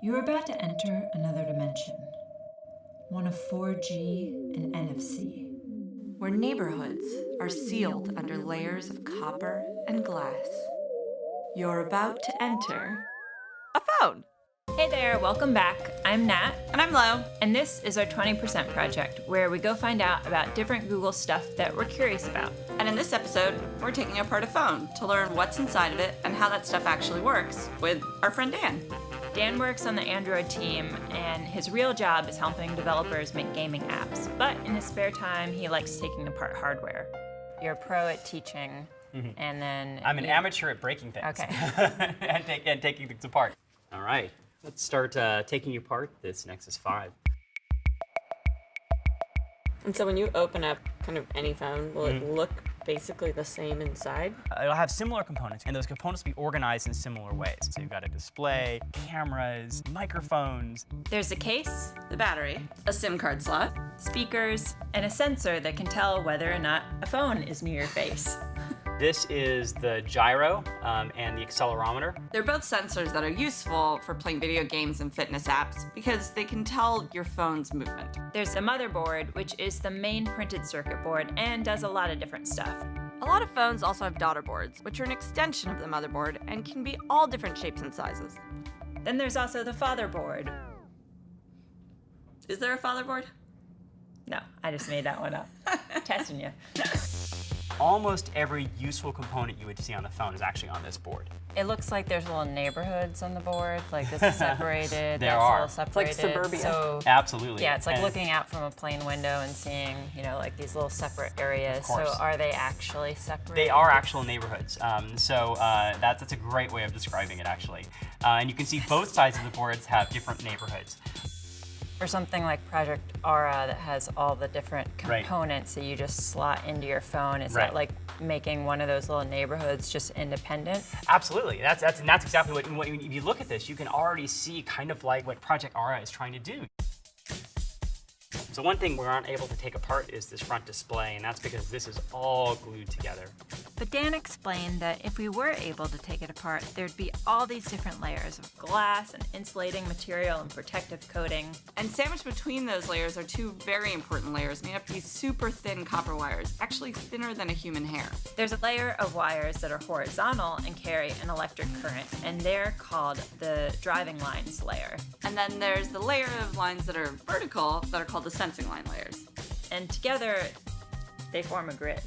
You're about to enter another dimension, one of 4G and NFC. Where neighborhoods are sealed under layers of copper and glass. You're about to enter a phone. Hey there, welcome back. I'm Nat, And I'm Lo. and this is our 20% project, where we go find out about different Google stuff that we're curious about. And in this episode, we're taking apart a phone to learn what's inside of it and how that stuff actually works with our friend Dan. Dan works on the Android team, and his real job is helping developers make gaming apps. But in his spare time, he likes taking apart hardware. You're a pro at teaching, and then... I'm an amateur at breaking things. Okay. and taking things apart. All right, let's start taking apart this Nexus 5. And so when you open up kind of any phone, will it look basically the same inside? It'll have similar components, and those components will be organized in similar ways. So you've got a display, cameras, microphones. There's a case, The battery, a SIM card slot, speakers, and a sensor that can tell whether or not a phone is near your face. This is the gyro and the accelerometer. They're both sensors that are useful for playing video games and fitness apps because they can tell your phone's movement. There's a motherboard, which is the main printed circuit board and does a lot of different stuff. A lot of phones also have daughter boards, which are an extension of the motherboard and can be all different shapes and sizes. Then there's also the fatherboard. Is there a fatherboard? No, I just made that one up. Testing you. Almost every useful component you would see on the phone is actually on this board. It looks like there's little neighborhoods on the board. Like this is separated. There that's are. a little It's separated. like suburbia. So Absolutely. yeah, it's like And- looking out from a plane window and seeing, like these little separate areas. Of course. So are they actually separated? They are actual neighborhoods. That's a great way of describing it, actually. And you can see both sides of the boards have different neighborhoods. For something like Project Aura that has all the different Right. components that you just slot into your phone, is Right. that like making one of those little neighborhoods just independent? Absolutely. That's exactly what if you look at this, you can already see kind of like what Project Aura is trying to do. So one thing we aren't able to take apart is this front display, and that's because this is all glued together. But Dan explained that if we were able to take it apart, there'd be all these different layers of glass and insulating material and protective coating. And sandwiched between those layers are two very important layers made up of these super thin copper wires, actually thinner than a human hair. There's a layer of wires that are horizontal and carry an electric current, and they're called the driving lines layer. And then there's the layer of lines that are vertical that are called the sensing line layers. And together, they form a grid.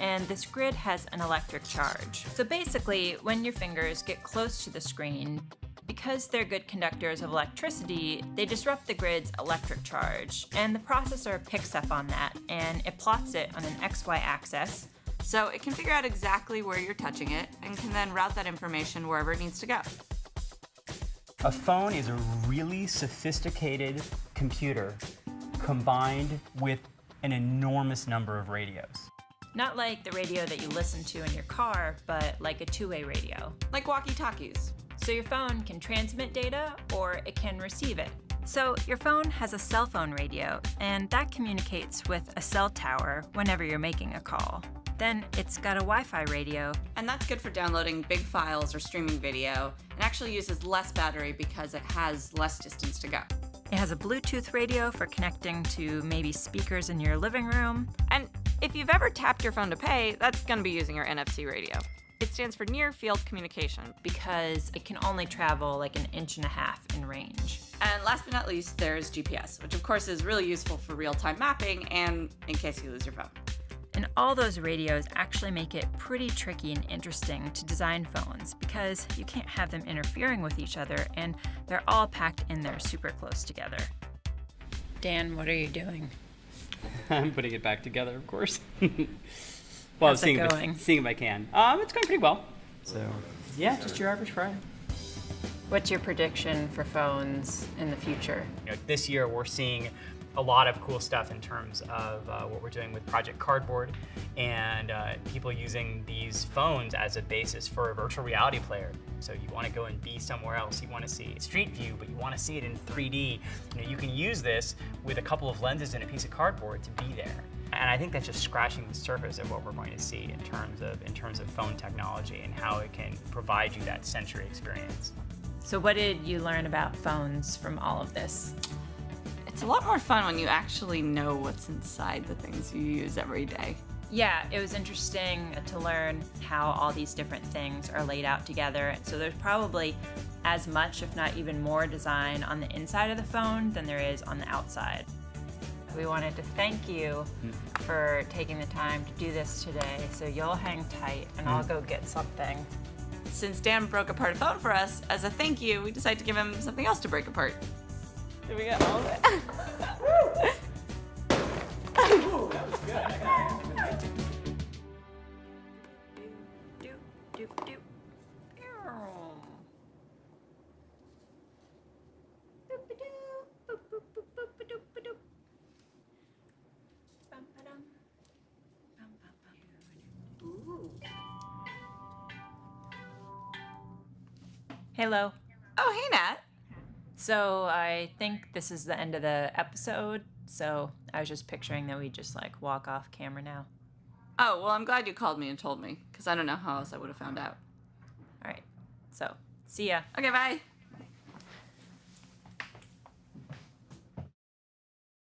And this grid has an electric charge. So basically, when your fingers get close to the screen, because they're good conductors of electricity, they disrupt the grid's electric charge. And the processor picks up on that, and it plots it on an XY axis. So it can figure out exactly where you're touching it and can then route that information wherever it needs to go. A phone is a really sophisticated computer combined with an enormous number of radios. Not like the radio that you listen to in your car, but like a two-way radio. Like walkie-talkies. So your phone can transmit data or it can receive it. So your phone has a cell phone radio, and that communicates with a cell tower whenever you're making a call. Then it's got a Wi-Fi radio. And that's good for downloading big files or streaming video, and actually uses less battery because it has less distance to go. It has a Bluetooth radio for connecting to maybe speakers in your living room. And if you've ever tapped your phone to pay, that's going to be using your NFC radio. It stands for Near Field Communication. Because it can only travel like 1.5 inches in range. And last but not least, there's GPS, which of course is really useful for real-time mapping and in case you lose your phone. And all those radios actually make it pretty tricky and interesting to design phones because you can't have them interfering with each other, and they're all packed in there super close together. Dan, what are you doing? I'm putting it back together, of course. Well, How's it going? seeing if I can. It's going pretty well. So, yeah, just your average Friday. What's your prediction for phones in the future? This year, we're seeing a lot of cool stuff in terms of what we're doing with Project Cardboard and people using these phones as a basis for a virtual reality player. So you want to go and be somewhere else. You want to see Street View, but you want to see it in 3D. You can use this with a couple of lenses and a piece of cardboard to be there. And I think that's just scratching the surface of what we're going to see in terms of phone technology and how it can provide you that sensory experience. So what did you learn about phones from all of this? It's a lot more fun when you actually know what's inside the things you use every day. Yeah, it was interesting to learn how all these different things are laid out together. So there's probably as much, if not even more, design on the inside of the phone than there is on the outside. We wanted to thank you for taking the time to do this today. So you'll hang tight and I'll go get something. Since Dan broke apart a phone for us, as a thank you, we decided to give him something else to break apart. Did we get all of it? Ooh, that was good. Hey, Lo. Oh, hey, Nat. So I think this is the end of the episode. So I was just picturing that we just like walk off camera now. Oh, well, I'm glad you called me and told me, because I don't know how else I would have found out. All right. So see ya. Okay, bye.